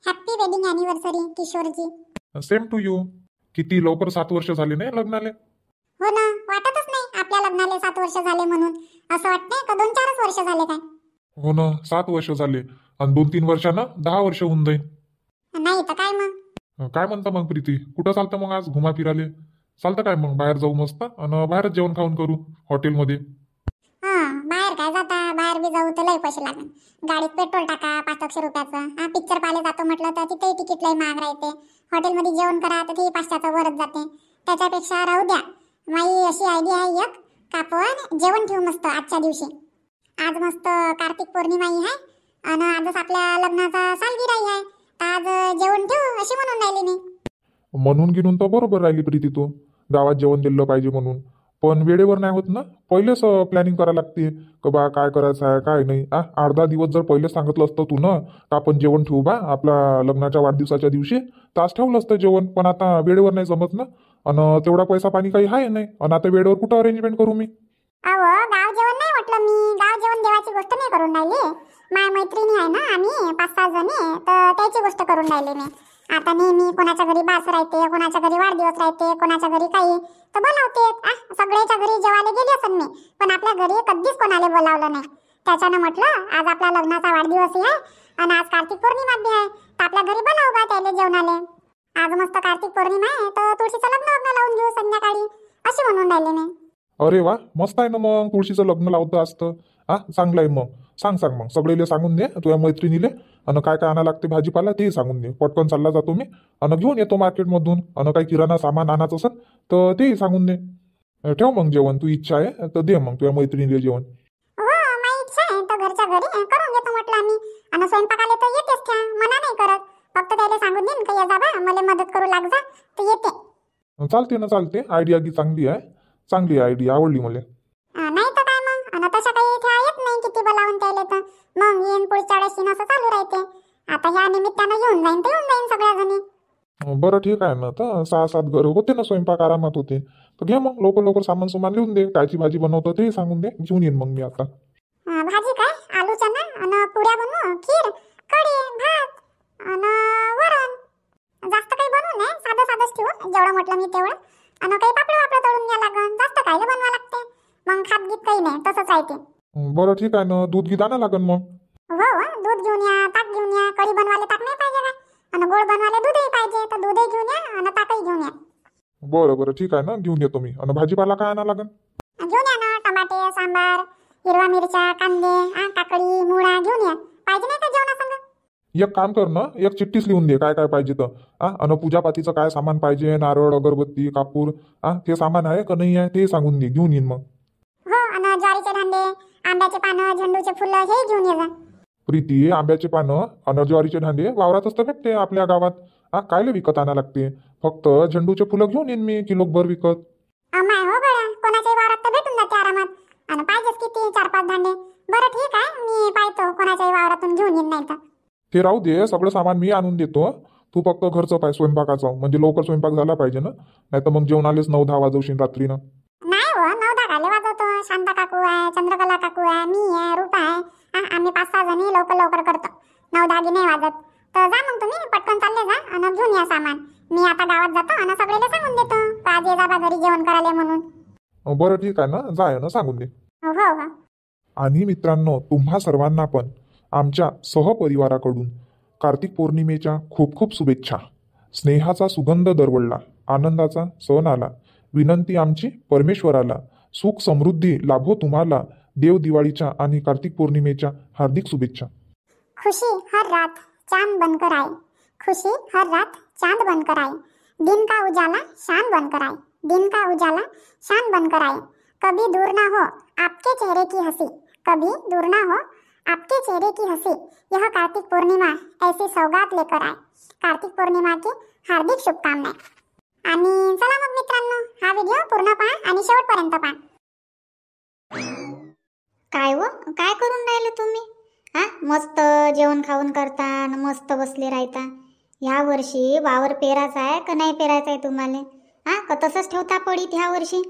Happy wedding anniversary Kishorji. Same to you. किती लवकर 7 वर्ष झाले नाही लग्नाले. हो ना, वाटतच नाही आपल्या लग्नाला 7 वर्ष झाले म्हणून. असं वाटतंय का 2-4 वर्ष झाले काय. हो ना, 7 वर्ष झाले आणि 2-3 वर्षानं 10 वर्ष होऊन जाईल. नाही तर काय मग. काय म्हणता मग प्रीती, कुठं चालतं मग आज घुमा फिराले? चालतं काय मग बाहेर जाऊ मस्त आणि बाहेरच जेवण खाऊन करू हॉटेलमध्ये. हा, बाहेर काय जाता, बाहेर बी जाऊ तर लय पैसे लागेल. गाडीत पेट्रोल टाका 500 रुपयाचं. हा, पिक्चर पाहायला जातो म्हटलं तर तिथेही तिकीट लय महाग राहते. हॉटेलमध्ये जेवण करा तर ते 500चं वरच जाते. त्याच्यापेक्षा राहू द्या. माझी अशी आयडिया आहे एक, का आपण जेवण ठेवू मस्त आजच्या दिवशी. आज मस्त कार्तिक पौर्णिमाही आहे आणि आजच आपल्या लग्नाचा सालगिराही आहे. तर आज जेवण ठेवू अशी म्हणून राहिली मी. म्हणून घेऊन तर बरोबर राहिली प्रीती तू, गावात जेवण दिलं पाहिजे म्हणून. पण वेळेवर नाही होत ना, पहिलेच प्लॅनिंग करायला लागते का बा काय करायचं आहे काय नाही. 8-10 दिवस जर पहिले सांगितलं असतं तू ना तर आपण जेवण ठेवू बा आपल्या लग्नाच्या वाढदिवसाच्या दिवशी, तर आज ठेवलं असतं जेवण. पण आता वेळेवर नाही जमत ना, आणि तेवढा पैसा पाणी काही आहे नाही, आणि आता वेळेवर कुठं अरेंजमेंट करू मी. अहो, गाव जेवण नाही म्हटलं मी. गाव जेवण देवाची गोष्ट नाही करून राहिली. माझ्या मैत्रिणी आहे ना आम्ही 5-6 जणी, तर त्याची गोष्ट करून राहिली मी. आता नेहमी कोणाच्या घरी बास राहते, कोणाच्या घरी वाढदिवस राहते, कोणाच्या घरी काही तर बोलावते. सगळ्याच्या घरी जेवायला गेली असेल मी, पण आपल्या घरी कधीच कोणाला बोलावलं नाही. त्याच्यानं म्हटलं आज आपल्या लग्नाचा वाढदिवसही आहे आणि आज कार्तिक पौर्णिमा बी आहे, तर आपल्या घरी बोलावू बा त्याला जेवणाले. आज मस्त कार्तिक पौर्णिमा आहे तर तुळशीचं लग्न लावून घेऊ संध्याकाळी अशी म्हणून राहिले मी. अरे वा, मस्त आहे ना मग, तुळशीचं लग्न लावतं असतं. चांगलं आहे मग. सांग मग सगळेले सांगून दे तुझ्या मैत्रिणीले, आणि काय काय आणा लागते भाजीपाला तेही सांगून दे. पटकन चालला जातो मी आणि घेऊन येतो मार्केटमधून. आणि काही किराणा सामान आणायचं असेल तर तेही सांगून दे. ठेव मग जेवण, तू इच्छा आहे तर दे मग तुझ्या मैत्रिणीले जेवण. हो, माझी इच्छा आहे तर घरच्या घरी करून घेतो म्हटलं आम्ही. आणि स्वयंपाकाला तर येतेच त्या, मना नाही करत. फक्त त्याला सांगून देईन का ये जा बा मला मदत करू लाग जा, तर येते. चालते ना, चालते. आयडिया की चांगली आहे, चांगली आयडिया आवडली मला. नाही तर काय मग. आणि तसं काही इथे येत नाही किती बोलावून त्याला, तर मग येईन पुढच्या वेळेस असं चालू राहते. आता ह्या निमित्तानं येऊन जाईन तर येऊन जाईन सगळ्या जणी. बरं ठीक आहे ना, तर 6-7 घर होते ना, स्वयंपाक आरामात होते. तर घे मग लवकर सामान सुमान लिहून दे. कायची भाजी बनवतो ते सांगून दे, घेऊन येईन मग मी आता. भाजी काय, आलू चना आणि पुऱ्या बनवू, खीर, कढी, भात आणि वरण. जास्त काही बनवू नये, साधं साधंच ठेवू. जेवढं म्हटलं मी तेवढं. आणि काही पापड तळून घ्या लागन. जास्त कायले बनवा लागते, मग खात गीत काही नाही, तसंच राहते. बरं ठीक आहे ना, दूध घी आणा लागन मग. हो, दूध घेऊन या, ताक घेऊन या. कढी बनवायला ताक नाही पाहिजे का, आणि गोड बनवायला दूधही पाहिजे, तर दूधही घेऊन या आणि ताकही घेऊन या. बरं ठीक आहे ना, घेऊन येतो मी. आणि भाजीपाला काय आणा लागन? घेऊन या ना, टमाटे, सांबार, हिरवा मिरच्या, कांदे, काकडी, मुळा घेऊन या. पाहिजे नाही का जेवणासंग? एक काम कर ना, एक चिठ्ठीच लिहून दे काय काय पाहिजे तर. आणि पूजापातीचं काय सामान पाहिजे, नारळ, अगरबत्ती, कापूर, ते सामान आहे का नाही आहे ते सांगून दे, घेऊन येईन मग. हो, आणि ज्वारीचे धांडे, आंब्याचे पानं, झेंडूचे फुलं हे घेऊन ये जा. प्रीती, आंब्याचे पानं आणि ज्वारीचे धांडे वावरातच तर भेटते आपल्या गावात. कायले विकत आणा लागते? फक्त झेंडूचे फुलं घेऊन येईन मी किलोभर विकत. अमाय हो गड्या, कोणाच्याही वावरात तर भेटून जाते आरामात. आणि पाहिजेच किती 4-5 धांडे. बरं ठीक आहे, मी पाहतो कोणाच्याही वावरातून घेऊन येईन. नाही तर ते राहू दे, सगळं सामान मी आणून देतो. तू फक्त घरचं पाय, स्वयंपाकाचं म्हणजे लवकर स्वयंपाक झाला पाहिजे ना, नाही तर मग जेवणालेच 9-10 वाजवशील रात्रीनं. नाही हो, 9-10 घाले वाजवतो. शांता काकू आहे, चंद्रकला काकू आहे, मी आहे, रूपा आहे. आम्ही 5-6 जणी लवकर करतो. 9-10 गी नाही वाजत. तर जा मग तुम्ही पटकन चालले जा आणि घेऊन या सामान. मी आता गावात जातो आणि सगळेला सांगून देतो का आज ये जा बा घरी जेवण करायला म्हणून. बरं ठीक आहे ना, जाय ना, सांगून दे. हो. आणि मित्रांनो, तुम्हा सर्वांना पण आमच्या सहपरिवाराकडून कार्तिक पौर्णिमेच्या खूप खूप शुभेच्छा. स्नेहाचा सुगंध दरवळला, आनंदाचा सण आला. विनंती आमची परमेश्वराला, सुख समृद्धी लाभो तुम्हाला. देव दिवाळीच्या आणि कार्तिक पौर्णिमेच्या हार्दिक शुभेच्छा. खुशी हर रात चांद बनकर आए, खुशी हर रात चांद बनकर आए. दिन का उजाला शान बनकर आए, दिन का उजाला शान बनकर आए. कभी दूर ना हो आपके चेहरे की हंसी, कभी दूर ना हो आपके चेहरे की हंसी. यह कार्तिक पूर्णिमा ऐसी सौगात लेकर आए. कार्तिक पौर्णिमा की हार्दिक शुभकामनाएं. आणि चला मग मित्रांनो, हा व्हिडिओ पूर्ण पहा आणि शेवटपर्यंत पहा. काय व काय करून राहिले तुम्ही? मस्त जेवण खाऊन करता आणि मस्त बसले राहता. ह्या वर्षी वावर पेरायचा आहे का नाही पेरायचा आहे तुम्हाला? का तसंच ठेवता पडीत ह्या वर्षी?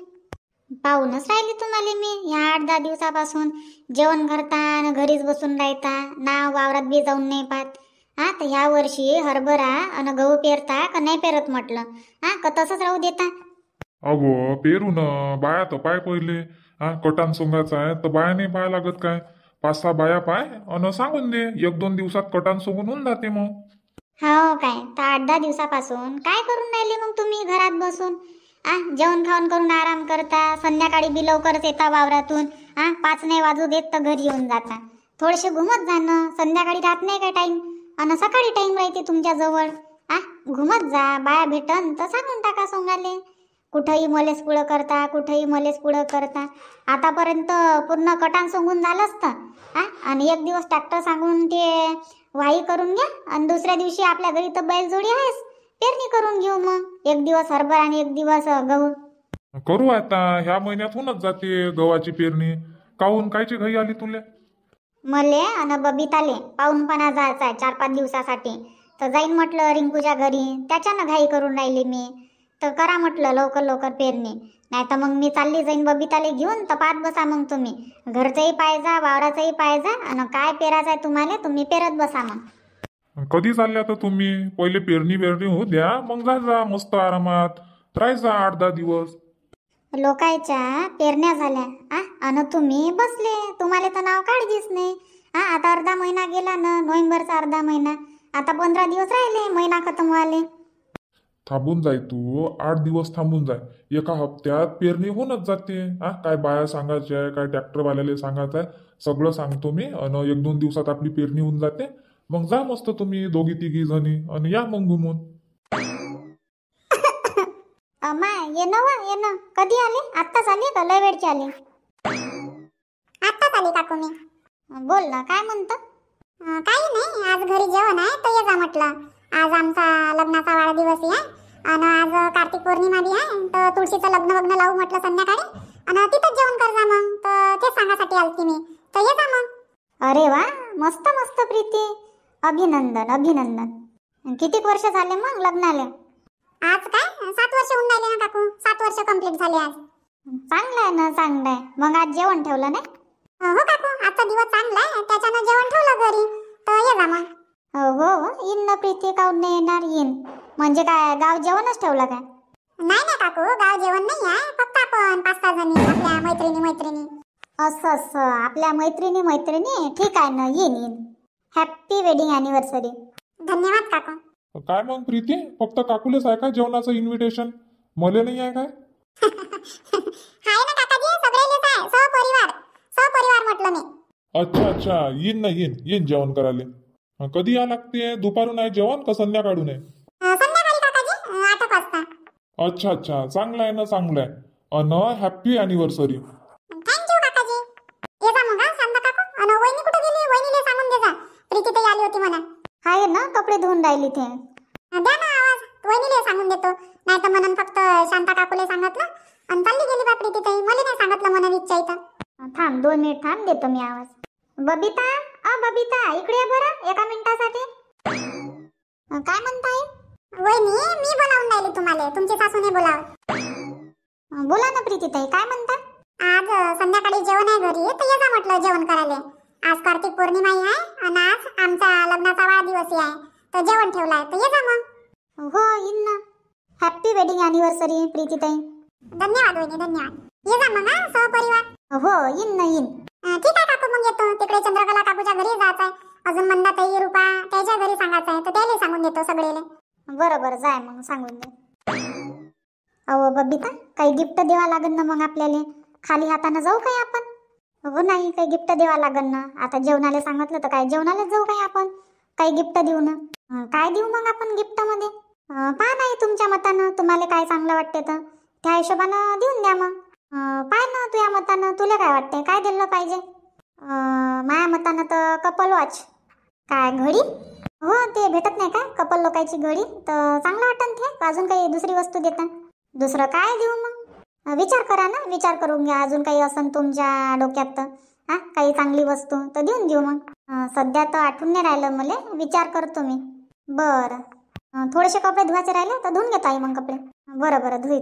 पाहूनच राहिले तुम्हाला मी ह्या 8-10 दिवसापासून. जेवण करता आणि घरीच बसून राहता ना, वावरात बी जाऊन नाही पाहत. हा तर ह्या वर्षी हरभरा आणि गहू पेरता का नाही पेरत म्हटलं. हा का तसंच राहू देता. अगो पेरू ना बाया तर पाय पहिले. कटान सोंगाचा आहे तर बाया नाही पाया लागत काय. 5-6 बाया पाय अन सांगून दे 1-2 दिवसात कटान सोंगून होऊन जाते मग. हो काय तर 8-10 दिवसापासून काय करून राहिले मग तुम्ही घरात बसून. जेवण खाऊन करून आराम करता. संध्याकाळी बी लवकरच येता वावरातून. 5 नाही वाजू देत तर घरी येऊन जाता. थोडेसे घुमत जाणं. संध्याकाळी राहत नाही काय टाईम आणि सकाळी टाईम राहते तुमच्या जवळ. घुमत जा. बाया भेटन तर सांगून टाका सोंगाले. कुठंही मलेच पुढं करता, कुठंही मलेच पुढं करता. आतापर्यंत पूर्ण कटान सोंगून झालं असतं. आणि एक दिवस ट्रॅक्टर सांगून ते वाही करून घ्या आणि दुसऱ्या दिवशी आपल्या घरी तर बैलजोडी आहेच, पेरणी करून घेऊ. मग एक दिवस हरभरा आणि एक दिवस गहू करू आता. ह्या महिन्यात होऊनच जाते गव्हाची पेरणी. काहून कायची घाई आली तुले? मले आणि बबिताले पाहुणपणा जायचा आहे 4-5 दिवसासाठी. तर जाईन म्हटलं रिंकूच्या घरी. त्याच्यानं घाई करून राहिली मी. तर करा म्हटलं लवकर लवकर पेरणी. नाही तर मग मी चालली जाईन बबिताले घेऊन. तर पाहत बसा मग तुम्ही. घरचंही पाहिजा, वावराचंही पाहिजा आणि काय पेरायचं आहे तुम्हाला तुम्ही पेरत बसा मग. कधी चालल्या तर तुम्ही? पहिले पेरणी होऊ द्या मग जा मस्त आरामात राहायचा 8-10 दिवस. लोकांच्या पेरण्या झाल्या आणि तुम्ही बसले. तुम्हाला तर नाव काळजीच नाही. आता अर्धा महिना गेला ना. नोव्हेंबरचा अर्धा महिना. आता 15 दिवस राहिले महिना खतम व्हायले. थांबून जाय तू. 8 दिवस थांबून जाय. एका हप्त्यात पेरणी होऊनच जाते. काय बाया सांगायच्या आहे, काय ट्रॅक्टरवाल्याला सांगायचं आहे, सगळं सांगतो मी. आणि 1-2 दिवसात आपली पेरणी होऊन जाते. मग जा मस्त तुम्ही 2-3 जणी आणि या मग घुमून. अमाय ये ना कधी आले? आत्ताच आले का लय वेळचे आले? आत्ताच आली काकू मी. बोल ना काय म्हणतं? काही नाही, आज घरी जेवण आहे तर ये जा म्हटलं. आज आमचा लग्नाचा वाढदिवस आहे आणि आज कार्तिक पौर्णिमा बी आहे. तर तुळशीचं लग्न लावू म्हटलं संध्याकाळी आणि तिथंच जेवण कर जा मग. तर ते सांगासाठी आलती मी. तर ये जा मग. अरे वा, मस्त मस्त प्रीती. अभिनंदन. किती वर्ष झाले मग लग्नाला? आज काय 7 वर्ष होऊन राहिले ना काकू. 7 वर्ष कंप्लीट झाले आज. चांगलं आहे ना, चांगलं आहे. मग आज जेवण ठेवलं नाही? हो काकू, आजचा दिवस चांगला आहे त्याच्यानं जेवण ठेवलं घरी. तर ये जा मग. हो येईन ना प्रीती. काऊन नाही येणार? येईन. म्हणजे काय गाव जेवणच ठेवलं काय? नाही काकू, गाव जेवण नाही आहे. फक्त आपण 5-6 जणी आपल्या मैत्रिणी. असं आपल्या मैत्रिणी. ठीक आहे ना, येईन. Happy wedding anniversary. धन्यवाद काकू. काय मग प्रीती, फक्त काकूलेच आहे का जेवणाचं इन्व्हिटेशन? मले नाही आहे काय? हाय ना काकाजी, सगळेलेच आहे. सहपरिवार म्हटलं मी. अच्छा येईन जेवण करायला. कधी या लागते? दुपारून आहे जेवण का संध्याकाळून आहे? संध्याकाळी काकाजी 8 वाजता. अच्छा चांगलं आहे ना, चांगलं आहे. अन हॅपी अॅनिव्हर्सरी. थँक्यू काकाजी. ये जा मग शांता काकू. आणि वहिनी कुठे गेली? वहिनीला सांगून दे जा प्रीती ताई आली होती म्हणा. आहे ना, कपडे धुवून राहिली ते. द्या ना आवाज. वहिनीला सांगून देतो. नाही तर म्हणून फक्त शांता काकूला सांगितलं आणि चालली गेली बा प्रीती ताई. मला नाही सांगितलं म्हणून इच्छा इथं. थांब 2 मिनिट थांब, देतो मी आवाज. बबिता इकडे ये बरं 1 मिनिटासाठी. काय म्हणताय? वहिनी मी बोलावून राहिली तुम्हाला. तुमची सासूने बोलाव. बोला ना प्रीतीताई, काय म्हणता? आज संध्याकाळी जेवण आहे घरी तर ये जा म्हटलं जेवण करायला. आज कार्तिक पौर्णिमा आहे आणि आज आमचा लग्नाचा वाढदिवस आहे. तर जेवण ठेवलं आहे तर ये जा मग. हो येईन ना. हॅपी वेडिंग अॅनिव्हर्सरी प्रीतीताई. धन्यवाद वहिनी, धन्यवाद. ये जा मग सहपरिवार. हो येईन. ठीक आहे काकू, मग येतो. तिकडे चंद्रकला काकूच्या घरी जायचं आहे. अजून मंदाताई, रूपा त्याच्या घरी सांगायचं आहे तर त्याला सांगून देतो सगळेले. बरं जाय मग, सांगून दे. अहो बबिता, काही गिफ्ट द्यावा लागेल ना मग आपल्याला. खाली हाताने जाऊ काय आपण? हो नाही, काही गिफ्ट द्यावा लागेल ना. आता जेवणाला सांगितलं तर काय जेवणालाच जाऊ काय आपण? काही गिफ्ट देऊ ना. काय देऊ मग आपण गिफ्ट मध्ये? पहा नाही तुमच्या मतानं, तुम्हाला काय चांगलं वाटते तर त्या हिशोबानं देऊन द्या मग. पाय ना तुझ्या मतानं, तुला काय वाटते काय दिलं पाहिजे? माझ्या मतानं तर कपल वॉच. काय घडी? हो ते भेटत नाही का कपल लोकांची घडी? तर चांगलं वाटन ते. अजून काही दुसरी वस्तू देता? दुसरं काय देऊ मग? विचार करा ना, विचार करून घ्या. अजून काही असन तुमच्या डोक्यात तर काही चांगली वस्तू तर देऊन देऊ मग. सध्या तर आठवून नाही राहिलं मला, विचार करतो मी. बरं थोडेसे कपडे धुवायचे राहिले तर धुवून घेतो आई मग कपडे. बरं धुई.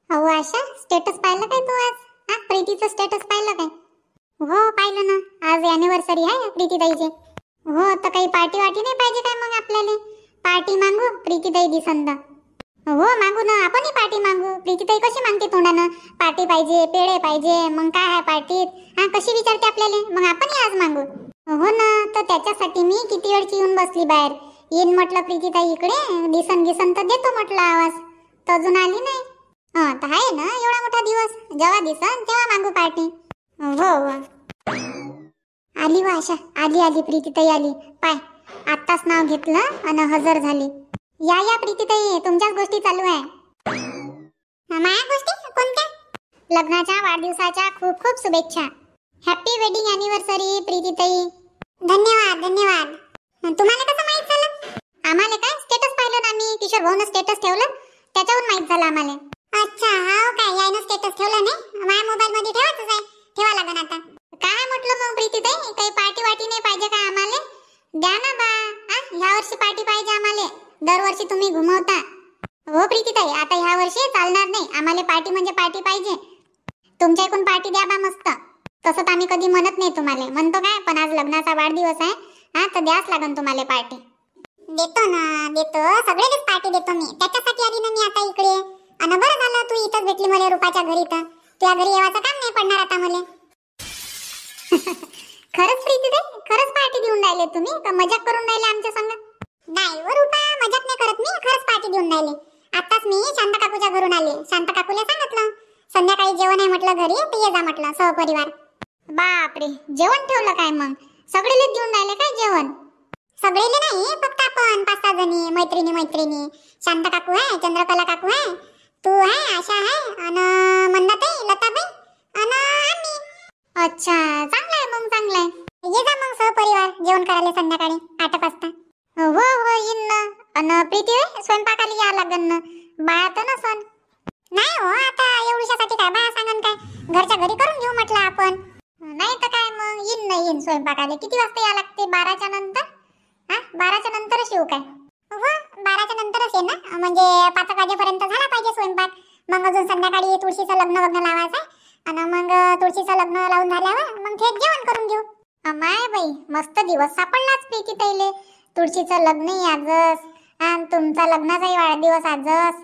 हो आशा, स्टेटस पाहिलं काय तू आज? प्रीतीचं स्टेटस पाहिलं काय? हो पाहिलं ना. आज अॅनिव्हर्सरी आहे प्रीतीताईची. हो तर काही पार्टी वाटी नाही पाहिजे काय मग आपल्याला? पार्टी मागू प्रीतीताई दिसंदा. हो मागू ना, आपणही पार्टी मागू. प्रीतीताई कशी मागते तोंडानं पार्टी पाहिजे, पेढे पाहिजे, मग काय आहे पार्टीत? हा कशी विचारते आपल्याला, मग आपणही आज मागू. हो ना, तर त्याच्यासाठी मी किती वेळची येऊन बसली बाहेर. येईन म्हटलं प्रीतीताई इकडे, दिसन तर देतो म्हटलं आवाज, तर अजून आली नाही. हा तर आहे ना एवढा मोठा दिवस, जेव्हा दिसन तेव्हा मागू पार्टी. हो हो आली वा आशा, आली प्रीतीताई आली. पाय आत्ताच नाव घेतलं आणि हजर झाली. या प्रीतीताई, तुमच्याच गोष्टी चालू आहे. माया गोष्टी कोणत्या? लग्नाच्या वाढदिवसाच्या खूप खूप शुभेच्छा. हॅपी वेडिंग अॅनिव्हर्सरी प्रीतीताई. धन्यवाद. तुम्हाला कसं माहित झालं? आम्हाला काय स्टेटस पाहिलं ना मी, किशोर भाऊनं स्टेटस ठेवलं त्याच्यावरून माहित झालं आम्हाला. अच्छा, हो काय, यायनं स्टेटस ठेवलं नाही? माझ्या मोबाईल मध्ये ठेवायचंच आहे, ठेवा लागेल आता. काय म्हटलं मग प्रीतीताई, काही पार्टी वाटी नाही पाहिजे का आम्हाला? द्या ना बा, ह्या वर्षी पार्टी पाहिजे आम्हाला. दरवर्षी तुम्ही घुमवता. हो प्रीतीताई, आता ह्या वर्षी चालणार नाही, आम्हाला पार्टी म्हणजे पार्टी पाहिजे. तुमच्या इकडून पार्टी द्या बा मस्त. तसं तर आम्ही कधी म्हणत नाही तुम्हाला, म्हणतो काय, पण आज लग्नाचा वाढदिवस आहे, तर द्याच लागेल तुम्हाला पार्टी. देतो, सगळेच पार्टी देतो मी. त्याच्यासाठी आली ना मी आता इकडे. आणि बरं झालं तू इथंच भेटली मला रूपाच्या घरी, तर तुझ्या घरी येवाचं काम नाही पडणार आता मला. खरंच प्रीतीताई, खरंच पार्टी देऊन राहिले तुम्ही का मजाक करून राहिले आमच्या संग? नाही व रूपा, मजाक नाही करत मी, खरंच पार्टी देऊन राहिली. आताच मी शांता काकूच्या घरून आले. शांता काकूला सांगितलं संध्याकाळी जेवण आहे म्हटलं घरी, तर ये जा म्हटलं सहपरिवार. बापरे, जेवण ठेवलं काय मग? सगळेले देऊन राहिले काय जेवण? सगळेले नाही, फक्त आपण 5-6 जणी मैत्रिणी. शांता काकू आहे, चंद्रकला काकू आहे, तू आहे, आशा आहे, आणि मंदाताई, लताबाई आणि आम्ही. अच्छा, चांगलं आहे मग, चांगलं आहे. ये जा मग सहपरिवार जेवण करायला संध्याकाळी 8 वाजता. हो येईन ना. आणि प्रीती स्वयंपाकाला या लागन ना, बाया तर नसन. नाही हो, आता एवढ्यासाठी काय बाया सांगन काय, घरच्या घरी करून घेऊ म्हटलं आपण. नाही तर काय मग, येईन स्वयंपाकाला. किती वाजता या लागते? 12च्या नंतर? 12च्या नंतरच येऊ काय? हो, 12च्या नंतरच ये ना, म्हणजे 5 वाजेपर्यंत झाला पाहिजे स्वयंपाक. मग अजून संध्याकाळी तुळशीचं लग्न लावायचं आहे, आणि मग तुळशीचं लग्न लावून झाल्यावर मग थेट जेवण करून घेऊ. माय बाई, मस्त दिवस सापडलाच प्रीतीताईले. तुळशीचं लग्नही आजच, आणि तुमचा लग्नाचाही वाढदिवस आजच.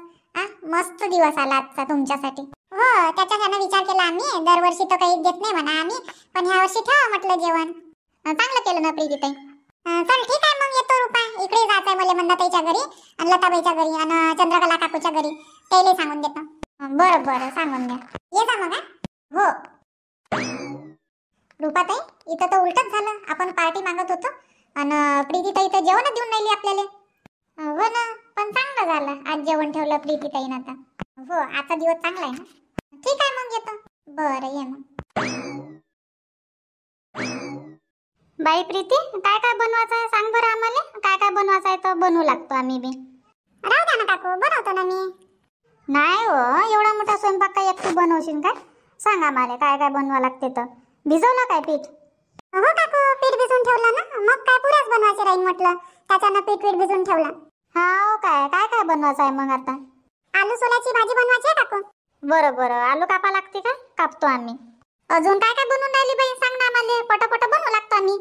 मस्त दिवस आला आजचा तुमच्यासाठी. हो, त्याच्यासाठी विचार केला आम्ही. दरवर्षी तर काही देत नाही म्हणा आम्ही, पण ह्या वर्षी ठेवा म्हटलं जेवण. चांगलं केलं ना प्रीतीताई. चल ठीक आहे, मग येतो रूपा. इकडे जायचंय मला मंदाताईच्या घरी आणि लताबाईच्या घरी आणि चंद्रकला काकूच्या घरी, त्याला सांगून देतो. बरं सांगून द्या. ये जा मग. हो रूपाताई, इथं तर उलटच झालं. आपण पार्टी मागत होतो आणि प्रीतीताई तर जेवण देऊन राहिली आपल्याला. हो ना, पण चांगलं झालं आज जेवण ठेवलं प्रीतीताईनं. आता हो, आजचा दिवस चांगला आहे ना. ठीक आहे मग येतो. बरं ये मग. बाई प्रीती, काय काय बनवायचं आहे सांग बरं आम्हाला. काय काय बनवायचं आहे तर बनवू लागतो आम्ही बी. राहू द्या ना काकू, बनवतो ना मी. नाही हो, एवढा मोठा स्वयंपाक काय एकटी बनवशील काय? सांग आम्हाला काय काय बनवा लागते. तर भिजवलं काय पीठ? हो काकू, पीठ भिजवून ठेवलं ना, मग काय पुऱ्याच बनवायचे राहील म्हटलं, त्याच्यानं पीठ भिजवून ठेवलं. हा काय काय काय बनवायचं आहे मग आता? आलू सोल्याची भाजी बनवायची आहे काकू. बरं आलू कापा लागते का? कापतो आम्ही. अजून काय काय बनवून राहिली बाई, सांग ना आम्हाला. पटापट बनवू लागतो आम्ही.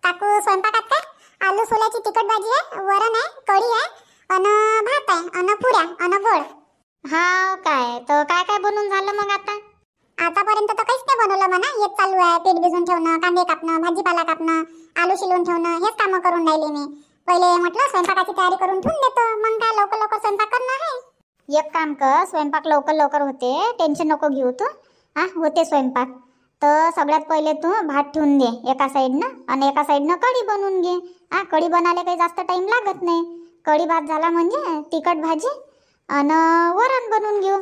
काकू स्वयंपाकात काय, आलू सोल्याची तिखट भाजी आहे, वरण आहे, कढी आहे, अन भात आहे, अन पुऱ्या अन गोड. हा काय, तर काय काय बनवून झालं मग आता? आतापर्यंत तर काहीच नाही बनवलं म्हणा, हेच चालू आहे. पीठ भिजवून ठेवणं, कांदे कापणं, भाजीपाला कापणं, आलू शिलवून ठेवणं, हेच कामं करून राहिले मी. पहिले म्हटलं स्वयंपाकाची तयारी करून ठेवून देतो, मग काय लवकर स्वयंपाक करणं आहे. एक काम कर, स्वयंपाक लवकर होते, टेन्शन नको घेऊ तू. होते स्वयंपाक. तर सगळ्यात पहिले तू भात ठेवून दे एका साईडनं, आणि एका साईडनं कढी बनवून घे. कढी बनायला काही जास्त टाइम लागत नाही. कढी भात झाला म्हणजे तिखट भाजी आणि वरण बनवून घेऊ.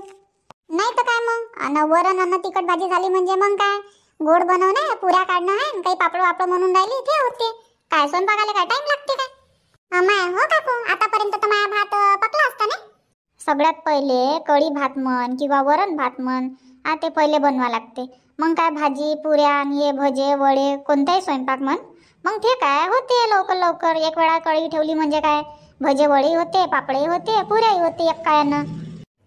नाही तर काय मग, आणि वरण आणि तिखट भाजी झाली म्हणजे मग काय गोड बनवणं, पुऱ्या काढणं आहे, काही पापड म्हणून राहिली ते होते. काय स्वयंपाकाला काय टाइम लागते काय? माय हो काकू, आतापर्यंत तर माझा भात पकला असता ना. सगळ्यात पहिले कढी भात म्हण किंवा वरण भात म्हण, ते पहिले बनवा लागते. मग काय भाजी पुऱ्या आणि हे भजे वडे कोणताही स्वयंपाक म्हण, मग ते काय होते लवकर. एक वेळा कढी ठेवली म्हणजे काय भजे वडे होते, पापडे होते, पुऱ्याही होते एक काळानं.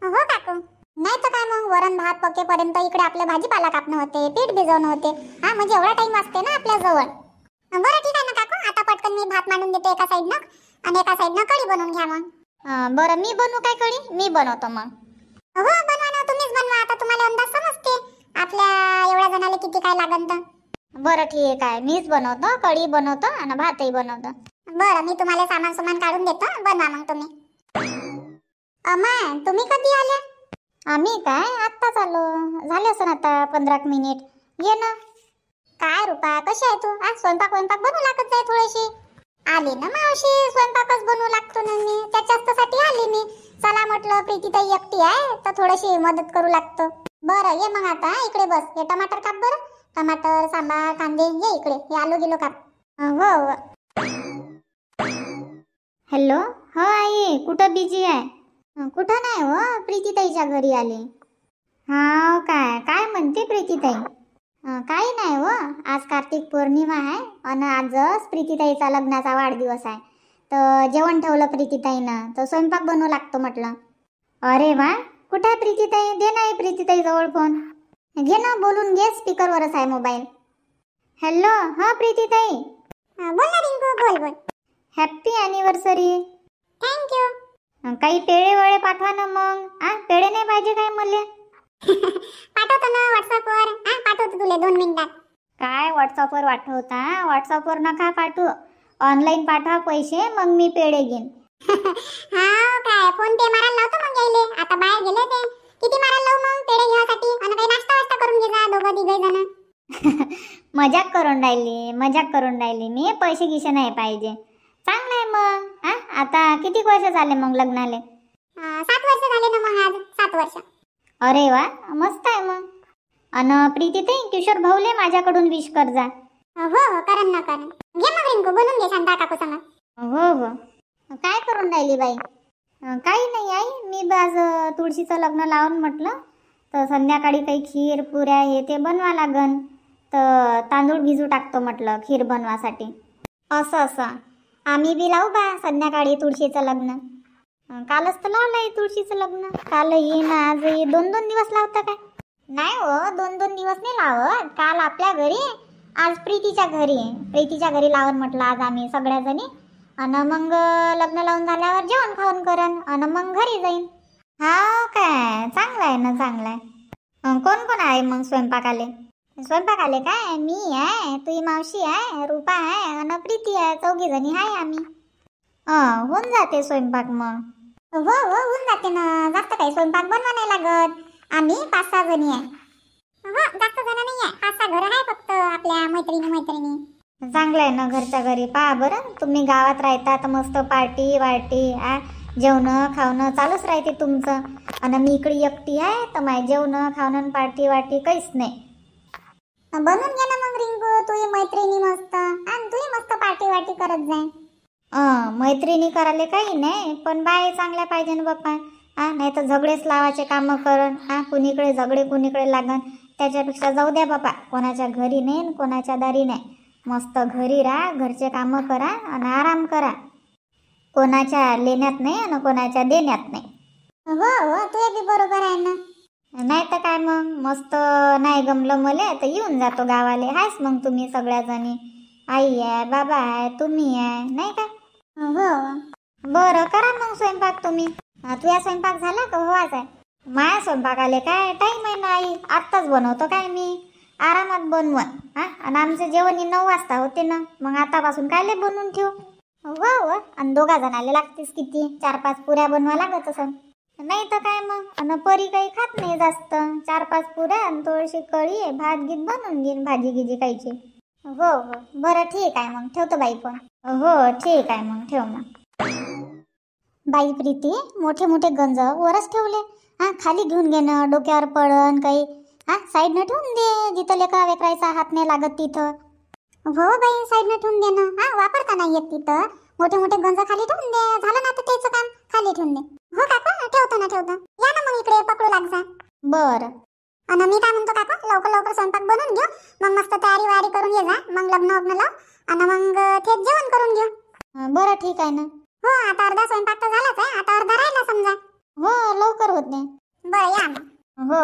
हो काकू. नाही तर काय मग वरण भात पकेपर्यंत इकडे आपले भाजीपाला कापणं होते, पीठ भिजवणं होते. म्हणजे एवढा टाइम असते ना आपल्या जवळ. बरं ठीक आहे ना काकू, आता पटकन मी भात मांडून देते एका साईडनं आणि एका साईडनं कढी बनवून घ्या मग. बरं मी बनवू काय कढी? मी बनवतो मग. हो बनवा ना, तुम्हीच बनवा. आता तुम्हाला अंदाज समजते आपल्या एवढ्या जणाला किती काय लागन तर. बरं ठीक आहे, मीच बनवतो, कढी बनवतो आणि भातही बनवतो. बरं मी तुम्हाला सामान काढून देतो, बनवा मग तुम्ही. अमाय तुम्ही कधी आल्या? आम्ही काय आत्ताच आलो, झाले असं आता 15 मिनिट. ये ना. काय रुपा, कशी आहे तू? आज स्वयंपाक बनवू लागत जाय थोडीशी. आली ना मावशी, स्वयंपाकच बनवू लागतो ना मी, त्याच्यासाठी आली मी. चला म्हटलं प्रीतीताई एकटी आहे तर थोडीशी मदत करू लागतो. बरं ये मग आता इकडे बस. हे टमाटर काप बरं. टमाटर, सांबार, कांदे ये इकडे. हे आलू गिलो काप. हो. हॅलो. हो आई, कुठं बिझी आहे? कुठं नाही हो, प्रीतीताईच्या घरी आले. हा काय म्हणते प्रीतीताई? काही नाही हो, आज कार्तिक पौर्णिमा आहे आणि आजच प्रीतीताईचा लग्नाचा वाढदिवस आहे, तर जेवण ठेवलं प्रीतीताईनं, तर स्वयंपाक बनवू लागतो म्हटलं. अरे वा, कुठं आहे प्रीतीताई? दे नाही प्रीतीताई जवळ फोन. घे ना, बोलून घे, स्पीकरवरच आहे मोबाईल. हॅलो. हा प्रीतीताई. बोल ना रिंकू, बोल. Happy anniversary. थँक्यू. काही पेढे वळे पाठवा ना मग. पेढे नाही पाहिजे काय मले? पाठवतो ना व्हॉट्सअपवर. पाठवतो तुला 2 मिनिटात. काय व्हॉट्सअपवर पाठवता? व्हॉट्सअपवर नका पाठवू, ऑनलाईन पाठवा पैसे, मग मी पेढे घेईन. हा काय फोन पे मारायला लावतो मग यायले. आता बाहेर गेले ते. किती मारायला लावू मग पेढे घेण्यासाठी? आणि काही नाश्ता वास्ता करून घे जा दोघं तिघे जण. मजाक करून राहिली मी. पैसे गिसे नाही पाहिजे. चांगलं आहे मग. आता किती वर्ष झाले मग लग्नाले? 7 वर्ष झाले ना मग, आज 7 वर्ष. अरे वा, मस्त आहे मग. अन प्रीतीताई, किशोर भाऊले माझ्याकडून विश कर जा. हो करण ना करण. घे मग रिंकू, बोलून घे शांता काकू संग. हो. काय करून राहिली बाई? काही नाही आई, मी आज तुळशीचं लग्न लावून म्हटलं, तर संध्याकाळी काही खीर पुऱ्या हे ते बनवा लागन, तर तांदूळ भिजू टाकतो म्हटलं खीर बनवासाठी. असं आम्ही बी लावू बा संध्याकाळी तुळशीचं लग्न. कालच तर लावलंय तुळशीचं लग्न. काल येईन आज ये, 2-2 दिवस लावता काय? नाही हो, 2-2 दिवस नाही लावत. काल आपल्या घरी, आज प्रीतीच्या घरी लावून म्हटलं आज आम्ही सगळ्या जणी. आणि मग लग्न लावून झाल्यावर जेवण खाऊन करन आणि मग घरी जाईन. हा काय, चांगलं आहे ना, चांगलं आहे. कोण कोण आहे मग स्वयंपाकाले काय? मी आहे, तुझी मावशी आहे, रूपा आहे आणि प्रीती आहे, 4 जणी आहे आम्ही. होऊन जाते स्वयंपाक मग. हो होऊन जाते ना, जास्त काही स्वयंपाक बनवा नाही लागत. आम्ही 5-6 जणी आहे. हो जास्त जण नाही आहे, 5-6 घर आहे फक्त आपल्या मैत्रिणी. चांगलं आहे ना, घरच्या घरी. पहा बरं, तुम्ही गावात राहता तर मस्त पार्टी वार्टी, जेवणं खावणं चालूच राहते तुमचं. आणि मी इकडे एकटी आहे तर माझे जेवणं खावणं पार्टी वार्टी काहीच नाही. बनवून घे ना मग रिंकू, तुझी मैत्रिणी मस्त, आणि तुही मस्त पार्टी वार्टी करत जाय. मैत्रिणी करायला काही नाही, पण बाय चांगल्या पाहिजे ना बाप्पा. नाही तर झगडेच लावायचे कामं करण. कुणीकडे झगडे कुणीकडे लागन, त्याच्यापेक्षा जाऊ द्या बापा, कोणाच्या घरी नाही कोणाच्या दारी नाही. मस्त घरी राहा, घरचे कामं करा आणि आराम करा. कोणाच्या लेण्यात नाही आणि कोणाच्या देण्यात नाही. हो तुझे बी बरोबर आहे ना. नाही तर काय मग, मस्त. नाही गमलं मले तर येऊन जातो गावाले. हायच मग तुम्ही सगळ्या जणी, आई आहे, बाबा आहे, तुम्ही आहे, नाही का? हो. बरं करा मग स्वयंपाक तुम्ही. तुझा स्वयंपाक झाला का? होवाच आहे. माझ्या स्वयंपाकाले काय टाईम आहे ना आई, आत्ताच बनवतो काय मी, आरामात बनवून. आणि आमचं जेवण 9 वाजता होते ना, मग आतापासून कायले बनवून ठेवू. हो. आणि 2 जणाले लागतेच किती, 4-5 पुऱ्या बनवा लागत असं. नाही तर काय मग. आणि परी काही खात नाही जास्त. 4-5 पुऱ्या आणि थोडीशी कढी, भात गीत बनवून घेईन, भाजी गिजी खायची. हो. बरं ठीक आहे मग, ठेवतो बाई फोन. हो ठीक आहे मग, ठेव मग. बाई प्रीती, मोठे मोठे गंज वरच ठेवले. खाली घेऊन घेणं, डोक्यावर पडन काही. साईडनं ठेवून दे, जिथं लेकरा वेकरायचा हात नाही लागत तिथं. हो बाई, साईडनं ठेवून दे ना. वापरता नाही येत तिथं. मोठे मोठे गंज खाली ठेवून दे, झालं ना तर त्याचं काम, खाली ठेवून दे. हो काका, ठेवतो. या ना मग इकडे, पकडू लाग जा. बरं. आणि मी काय म्हणतो काका, लवकर स्वयंपाक बनवून घेऊ, मग मस्त तयारी वारी करून ये जा. मग लग्न लाव आणि मग थेट जेवण करून घेऊ. बरं ठीक आहे ना. हो, आता अर्धा स्वयंपाक तर झालाच आहे, आता अर्धा राहिला समजा. हो, लवकर होते. बरं या मग. हो.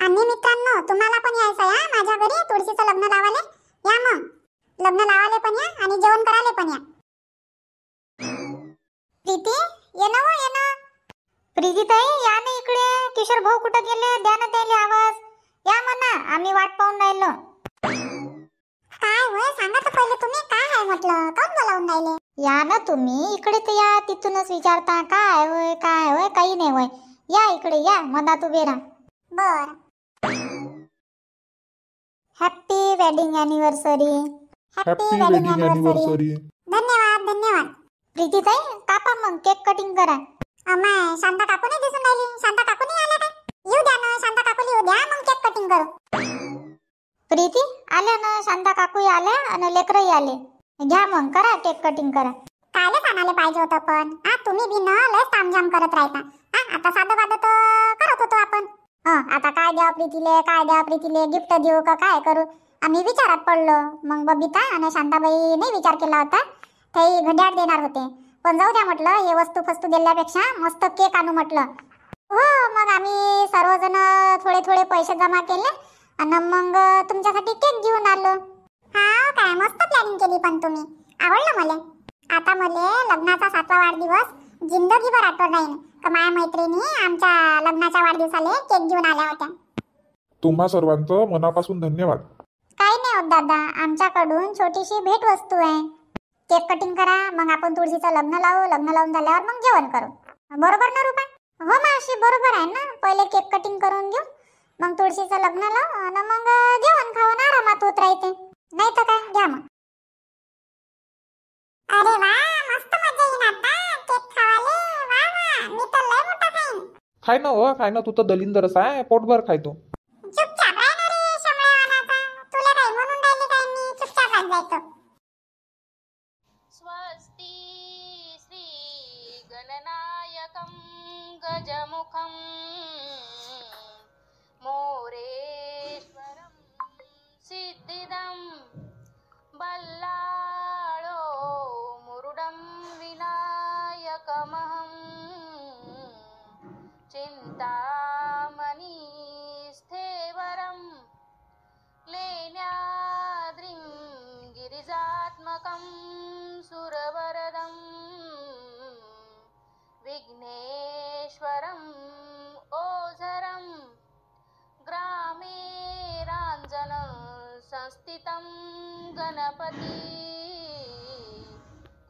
आणि मित्रांनो, तुम्हाला पण यायचं आहे माझ्या घरी तुळशीचं लग्न लावायला. या मग. लग्न लावाले पण या आणि जेवण करायला पण या. प्रीती ये ना, ये ना. प्रीतीताई या ना इकडे. किशोर भाऊ कुठं गेले? द्या ना त्याला आवाज. या म्हणा, आम्ही वाट पाहून राहिलो. काय होय सांगा तर पहिले तुम्ही, काय आहे म्हटलं, काऊन बोलावून राहिले? या ना तुम्ही इकडे, तर या. तिथूनच विचारता काय होय काय होय. काही नाही होय. या इकडे या, मधात उभे राहा. बर. Happy wedding anniversary. Happy wedding anniversary. धन्यवाद धन्यवाद. प्रीतीताई कापा मग, केक कटिंग करा. अमाय शांता काकू नाही दिसून राहिली. शांता काकू नाही आल्या काय? येऊ द्या ना, शांता काकू येऊ द्या, मग केक कटिंग करू. प्रीती आल्या ना, शांता काकू आल्या आणि लेकरही आले. घ्या मग, करा केक कटिंग करा. कायले आणायला पाहिजे होतं पण. तुम्ही बी न लय तामझाम करत राहता. आता साधं बाधं तर करत होतो आपण. आता काय द्या प्रीतीले, काय द्या प्रीतीले, गिफ्ट देऊ का काय करू, आम्ही विचारात पडलो. मग बबिता आणि शांताबाई नाही विचार केला होता, ते घड्याळ देणार होते. पण जाऊ द्या म्हटलं, हे वस्तू फस्तू दिल्यापेक्षा मस्त केक आणू म्हटलं. हो, मग आम्ही सर्वजण थोडे थोडे पैसे जमा केले आणि मग तुमच्यासाठी केक घेऊन आलो. हा काय मस्त प्लॅनिंग केली पण तुम्ही, आवडलं मला. आता मला लग्नाचा 7वा वाढदिवस जिंदगीभर आठवण राहील का माझ्या मैत्रिणी आमच्या लग्नाच्या वाढदिवसाला केक घेऊन आल्या होत्या. तुम्हा सर्वांचं मनापासून धन्यवाद. काही नाही होत दादा, आमच्याकडून छोटीशी भेट वस्तू आहे. केक कटिंग करा, मग आपण तुळशीचं लग्न लावू. लग्न लावून झाल्यावर मग जेवण करू. बरोबर ना रुपा? हो मावशी बरोबर आहे ना. पहिले केक कटिंग करून घेऊ, मग तुळशीचं लग्न लावू आणि मग जेवण खाऊन आरामात होत राहते. नाही तर काय, घ्या मग. अरे वा, मस्त मजा येईल आता केक खावाले. वा वा, मी तर लय मोठा खाईन. खाय ना हो, खाय ना. तू तर दलिंदरच आहे, पोटभर खाय तू. चुपचाप राह ना रे शमळेवानाचा. तुला काय म्हणून राहिली काय मी? चुपचाप राह जायचं. स्वस्ति श्री गणनायकं गजमुखं मोरेश्वरं सिद्धिदं बल्लाळो मुरुडं विनायकमहं चिन्तामणि स्थेवरं लेण्याद्रिं गिरिजात्मकं सुरवरदं विघ्नेश्वरं ओझरं ग्रामे राञ्जन संस्थितं गणपति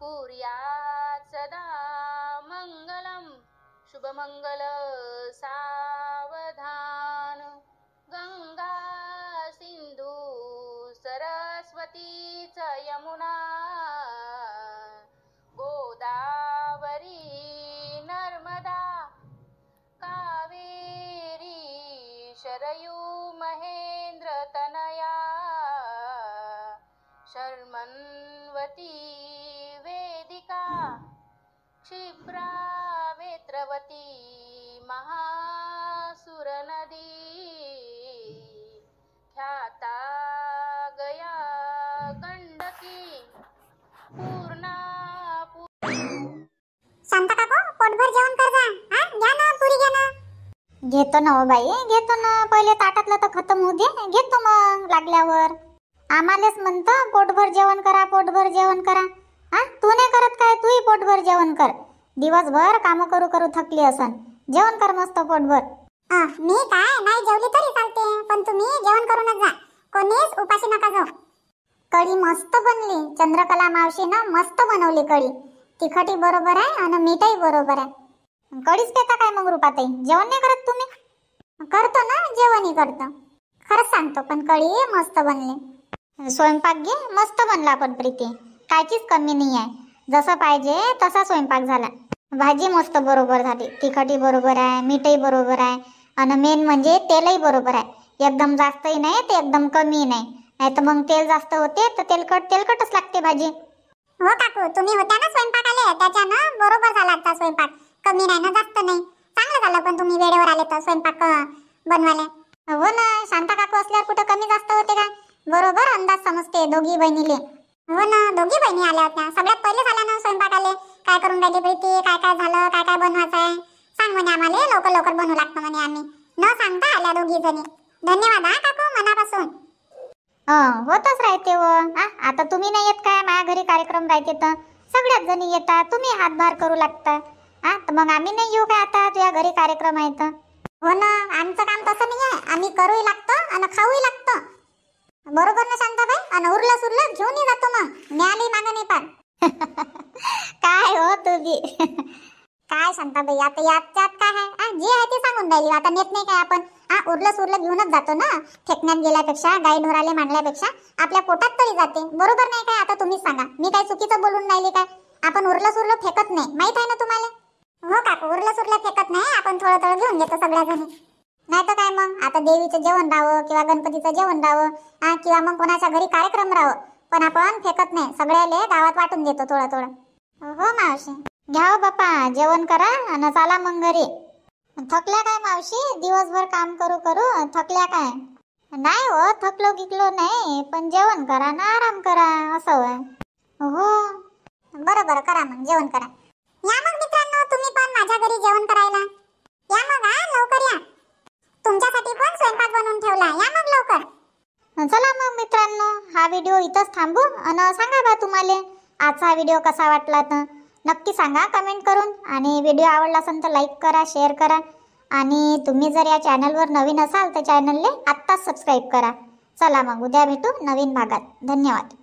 कुर्यात् सदा मङ्गलं शुभमङ्गल सावधान. गंगा सिंधू सरस्वती च यमुना गोदावरी नर्मदा कावेरी शरयू महेंद्र तनया शर्मन्वती वेदिका क्षिप्रा वेत्रवती महासुर नदी ख्याता गया गंडकी पूर्णा. शांता काकू पोटभर जेवण कर जा. घ्या ना, पुरी घ्या ना. घेतो ना हो बाई, घेतो ना. पहिले ताटातलं तर खतम होऊ दे, घेतो मग लागल्यावर. आम्हालाच म्हणतं पोटभर जेवण करा, पोटभर जेवण करा. तू नाही करत काय? तूही पोटभर जेवण कर. दिवसभर काम करू करू थकली असन. जेवण कर मस्त पोटभर. मी काय नाही जेवली तरी चालते, पण तुम्ही जेवण करूनच जा. कोणीच उपाशी नका जाऊ. कढी मस्त बनली. चंद्रकला मावशीनं मस्त बनवली कढी. तिखटही बरोबर आहे आणि मीठही बरोबर आहे. कढीच पेता काय मग रुपाताई? जेवण नाही करत तुम्ही? करतो ना, जेवणही करतो. खरंच सांगतो, पण कढी मस्त बनली. स्वयंपाक घे मस्त बनला पण प्रीती, कायचीच कमी नाही आहे. जसं पाहिजे तसा स्वयंपाक झाला. भाजी मस्त बरोबर झाली, तिखटही बरोबर आहे, मीठही बरोबर आहे आणि मेन म्हणजे तेलही बरोबर आहे. एकदम जास्तही नाही ते एकदम कमी नाही. नाही तर मग तेल जास्त होते तर तेलकटच लागते भाजी. हो काकू, तुम्ही होत्या ना स्वयंपाकाले, त्याच्यानं बरोबर झाला आजचा स्वयंपाक. कमी नाही ना जास्त नाही, चांगलं झालं. पण तुम्ही वेळेवर आले तर स्वयंपाक बनवायला. हो ना, शांता काकू असल्यावर कुठं कमी जास्त होते का? बरोबर अंदाज समजते दोघी बहिणीले. हो ना, दोघी बहिणी आल्या होत्या. सगळ्यात पहिले झालं ना स्वयंपाकाले. काय करून राहिली प्रीती, काय काय झालं, काय काय बनवायचं आहे सांग म्हणे आम्हाला. लवकर लवकर बनवू लागतं म्हणे आम्ही. न सांगता आल्या दोघी जणी. धन्यवाद हा काकू, मनापासून. होतच राहते हो. आता तुम्ही नाही येत काय, माझ्या घरी कार्यक्रम राहते तर सगळ्याच जणी येतात, तुम्ही हातभार करू लागता. तर मग आम्ही नाही येऊ काय आता तुझ्या घरी कार्यक्रम आहे तर? हो ना, आमचं काम तसं नाही आहे, आम्ही करूही लागतो आणि खाऊही लागतो. बरोबर ना शांताबाई? आणि उरलं सुरलं घेऊनही जातो, मग मिळाली मागं नाही पार. काय हो तुम्ही? काय शांताबाई, आता याच्यात काय आहे? जे आहे ते सांगून राहिली, आता नेत नाही काय आपण? उरलं सुरलं घेऊनच जातो ना. फेकण्यात गेल्यापेक्षा, गाई ढोराले मांडल्यापेक्षा आपल्या पोटात तरी जाते. बरोबर नाही काय? आता तुम्हीच सांगा, मी काय चुकीचं बोलून राहिली काय? आपण उरलं सुरलं फेकत नाही, माहित आहे ना तुम्हाला? हो काकू, उरलं सुरलं फेकत नाही, आपण थोडं थोडं घेऊन घेतो सगळ्या जणी. नाही तर काय मग, आता देवीचं जेवण राहावं किंवा गणपतीचं जेवण राहावं किंवा मग कोणाच्या घरी कार्यक्रम राहावं, पण आपण फेकत नाही, सगळ्याले गावात वाटून देतो थोडं थोडं. हो मावशी. घ्या हो बापा, जेवण करा आणि चला मग घरी. थकल्या काय मावशी? दिवसभर काम करू करू थकल्या काय? नाही हो, थकलो गिकलो नाही, पण जेवण करा ना आराम करा असं होय. हो बरं बरं, करा मग जेवण करा. या मग मित्रांनो, तुम्ही पण माझ्या घरी जेवण करायला या मग. लवकर या, तुमच्यासाठी पण स्वयंपाक बनवून ठेवला, या मग लवकर. चला मग मित्रांनो, हा व्हिडिओ इथंच थांबू आणि सांगा बा तुम्हाला आजचा व्हिडिओ कसा वाटला तर नक्की सांगा कमेंट करून. आणि व्हिडिओ आवडला असेल तर लाईक करा, शेअर करा. आणि तुम्ही जर या चॅनलवर नवीन असाल तर चॅनलले आत्ताच सबस्क्राईब करा. चला मग उद्या भेटू नवीन भागात. धन्यवाद.